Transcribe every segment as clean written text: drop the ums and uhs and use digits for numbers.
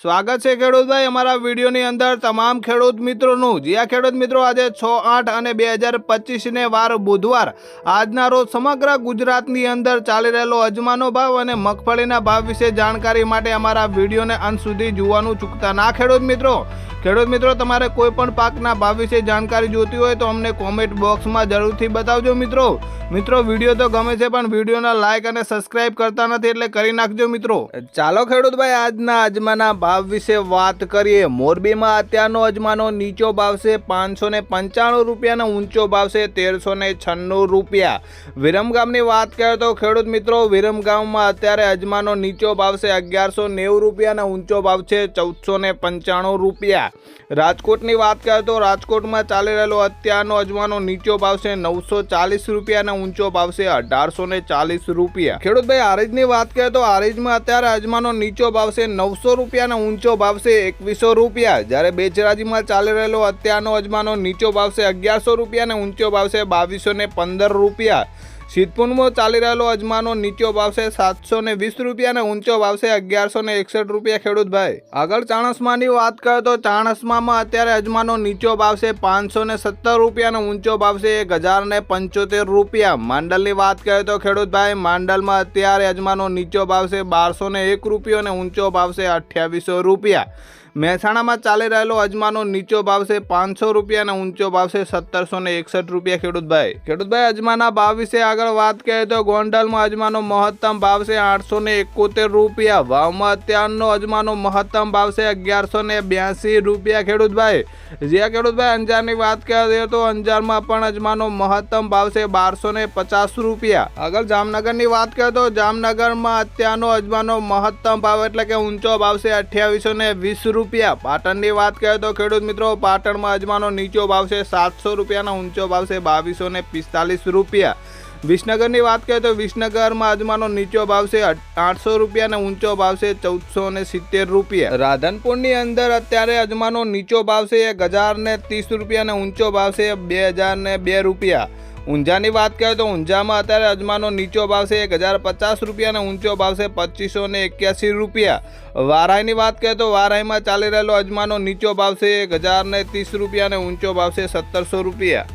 સ્વાગત છે ખેડૂત ભાઈ અમારા વિડીયોની અંદર તમામ ખેડૂત મિત્રોનું। જ્યાં ખેડૂત મિત્રો આજે 6/8 અને 2025 ને વાર બુધવાર આજના રોજ સમગ્ર ગુજરાતની અંદર ચાલી રહેલો અજમાનો ભાવ અને મગફળીના ભાવ વિશે જાણકારી માટે અમારા વિડીયોને અંત સુધી જોવાનું ચૂકતા ના ખેડૂત મિત્રો તમારે કોઈ પણ પાકના ભાવ વિશે જાણકારી જોતી હોય તો અમને કોમેન્ટ બોક્સમાં જરૂરથી બતાવજો મિત્રો વિડીયો તો ગમે છે પણ વિડીયોના લાઈક અને સબસ્ક્રાઇબ કરતા નથી એટલે કરી નાખજો મિત્રો। ચાલો ખેડૂત ભાઈ આજના અજમાના ભાવ વિશે વાત કરીએ। મોરબીમાં અત્યારનો અજમાનો નીચો ભાવ છે 595 રૂપિયા અને ઊંચો ભાવ છે 1396 રૂપિયા। વિરમગામની વાત કરીએ તો ખેડૂત મિત્રો વિરમગામમાં અત્યારે અજમાનો નીચો ભાવ છે 1190 રૂપિયા અને ઊંચો ભાવ છે 1495 રૂપિયા। રાજકોટની વાત કરીએ તો રાજકોટમાં ચાલી રહેલો અત્યારનો અજમાનો નીચો ભાવ છે 940 રૂપિયા અને ઊંચો ભાવ છે 1840 રૂપિયા। ખેડૂત ભાઈ હારીજની વાત કરીએ તો હારીજમાં અત્યારે અજમાનો નીચો ભાવ છે 900 રૂપિયા અને ઊંચો ભાવ છે 2100 રૂપિયા। જ્યારે બેચરાજીમાં ચાલી રહેલો અત્યારનો અજમાનો નીચો ભાવ છે 1100 રૂપિયા અને ઊંચો ભાવ છે 2215 રૂપિયા। સિદ્ધપુરમાં ચાલી રહેલો અજમાનો નીચો ભાવ છે 720 રૂપિયા અને ઊંચો ભાવ છે 1161 રૂપિયા। ખેડૂત ભાઈ આગળ ચાણસ્માની વાત કરીએ તો ચાણસ્મામાં અત્યારે અજમાનો નીચો ભાવ છે 517 રૂપિયા અને ઊંચો ભાવ છે 1075 રૂપિયા। માંડલની વાત કરીએ તો ખેડૂત ભાઈ માંડલમાં અત્યારે અજમાનો નીચો ભાવ છે 1201 રૂપિયા અને ઊંચો ભાવ છે 2800 રૂપિયા। મહેસાણામાં ચાલી રહેલો અજમાનો નીચો ભાવ છે 500 રૂપિયા અને ઊંચો ભાવ છે 1761 રૂપિયા। ખેડૂત ભાઈ અજમાના ભાવ વિશે આગળ વાત કરીએ તો ગોંડલમાં અજમાનો મહત્તમ ભાવ છે 871 રૂપિયા। વાવમાં અત્યારનો અજમાનો મહત્તમ ભાવ છે 1182 રૂપિયા। ખેડૂત ભાઈ અંજારની વાત કરીએ તો અંજારમાં પણ અજમાનો મહત્તમ ભાવ છે 1250 રૂપિયા। આગળ જામનગરની વાત કરીએ તો જામનગરમાં અત્યારનો અજમાનો મહત્તમ ભાવ એટલે કે ઊંચો ભાવ છે 2820 રૂપિયા। પાટણની વાત કરીએ તો ખેડૂત મિત્રો પાટણમાં અજમાનો નીચો ભાવ છે 700 રૂપિયા અને ઊંચો ભાવ છે 2245 રૂપિયા। વિસનગરની વાત કરીએ તો વિસનગરમાં અજમાનો નીચો ભાવ છે 800 રૂપિયા અને ઊંચો ભાવ છે 1470 રૂપિયા। રાધનપુરની અંદર અત્યારે અજમાનો નીચો ભાવ છે 1030 રૂપિયા અને ઊંચો ભાવ છે 2002 રૂપિયા। ઊંઝાની વાત કરીએ તો ઊંઝામાં અત્યારે અજમાનો નીચો ભાવ છે 1050 રૂપિયા અને ઊંચો ભાવ છે 2581 રૂપિયા। વારાઈની વાત કરીએ તો વારાઈમાં ચાલી રહેલો અજમાનો નીચો ભાવ છે 1030 રૂપિયા અને ઊંચો ભાવ છે 1700 રૂપિયા।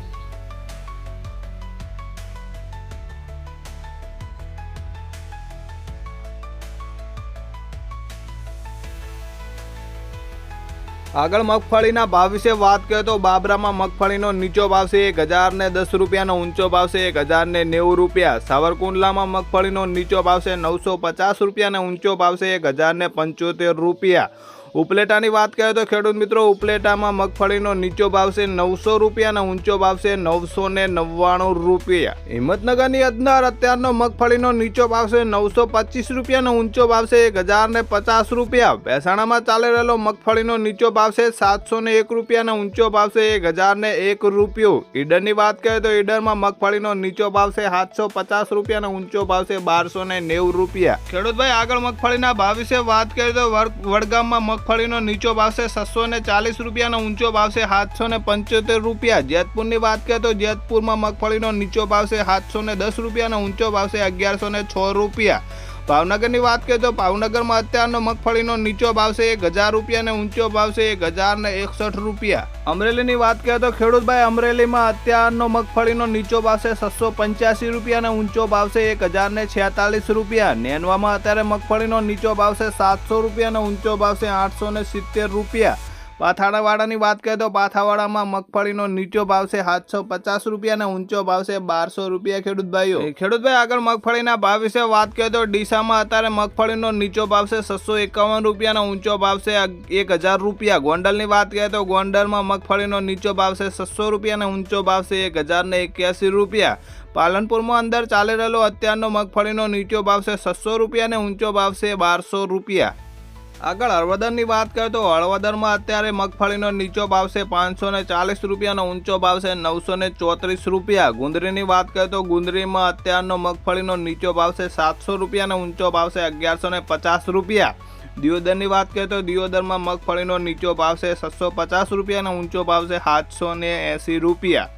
આગળ મગફળીના ભાવ વિશે વાત કરીએ તો બાબરામાં મગફળીનો નીચો ભાવ છે 1010 રૂપિયા અને ઊંચો ભાવ છે 1090 રૂપિયા। સાવરકુંડલામાં મગફળીનો નીચો ભાવ છે 950 રૂપિયા અને ઊંચો ભાવ છે 1075 રૂપિયા। ઉપલેટાની વાત કરીએ તો ખેડૂત મિત્રો ઉપલેટામાં મગફળીનો નીચો ભાવ છે 900 રૂપિયા અને ઊંચો ભાવ છે 999 રૂપિયા। હિંમતનગરની અંદર અત્યારનો મગફળીનો નીચો ભાવ છે 925 રૂપિયા અને ઊંચો ભાવ છે 1050 રૂપિયા। મહેસાણામાં ચાલી રહેલો મગફળીનો નીચો ભાવ છે 701 રૂપિયા અને ઊંચો ભાવ છે 1001 રૂપિયો। ઈડરની વાત કરીએ તો ઈડરમાં મગફળીનો નીચો ભાવ છે 750 રૂપિયા અને ઊંચો ભાવ છે 1290 રૂપિયા। ખેડૂત ભાઈ આગળ મગફળીના ભાવ વિશે વાત કરીએ તો વડગામમાં મગફળીનો નીચો ભાવ છે 640 રૂપિયા અને ઊંચો ભાવ છે 775 રૂપિયા। જેતપુરની વાત કરીએ તો જેતપુરમાં મગફળીનો નીચો ભાવ છે 710 રૂપિયા અને ઊંચો ભાવ છે 1106 રૂપિયા। ભાવનગરની વાત કરીએ તો ભાવનગરમાં અત્યારનો મગફળીનો નીચો ભાવ છે 1000 રૂપિયા અને ઊંચો ભાવ છે 1061 રૂપિયા। અમરેલીની વાત કરીએ તો ખેડૂત ભાઈ અમરેલીમાં અત્યારનો મગફળીનો નીચો ભાવ છે 685 રૂપિયા અને ઊંચો ભાવ છે 1046 રૂપિયા। નેનવામાં અત્યારે મગફળીનો નીચો ભાવ છે 700 રૂપિયા અને ઊંચો ભાવ છે 870 રૂપિયા। પાથાવાડાની વાત કરીએ તો પાથાવાડામાં મગફળીનો નીચો ભાવ છે 750 રૂપિયા અને ઊંચો ભાવ છે 1200 રૂપિયા। ખેડૂત ભાઈ આગળ મગફળીના ભાવ વિશે વાત કરીએ તો ડીસામાં અત્યારે મગફળીનો નીચો ભાવ છે 651 રૂપિયા અને ઊંચો ભાવ છે 1000 રૂપિયા। ગોંડલની વાત કરીએ તો ગોંડલમાં મગફળીનો નીચો ભાવ છે 600 રૂપિયા અને ઊંચો ભાવ છે 1081 રૂપિયા। પાલનપુરમાં અંદર ચાલી રહેલો અત્યારનો મગફળીનો નીચો ભાવ છે 600 રૂપિયા અને ઊંચો ભાવ છે 1200 રૂપિયા। આગળ હળવદરની વાત કરીએ તો હળવદરમાં અત્યારે મગફળીનો નીચો ભાવ છે 540 રૂપિયા અને ઊંચો ભાવ છે 934 રૂપિયા। ગુંદરીની વાત કરીએ તો ગુંદરીમાં અત્યારનો મગફળીનો નીચો ભાવ છે 700 રૂપિયા અને ઊંચો ભાવ છે 1150 રૂપિયા। દિયોદરની વાત કરીએ તો દિયોદરમાં મગફળીનો નીચો ભાવ છે 650 રૂપિયા અને ઊંચો ભાવ છે 780 રૂપિયા।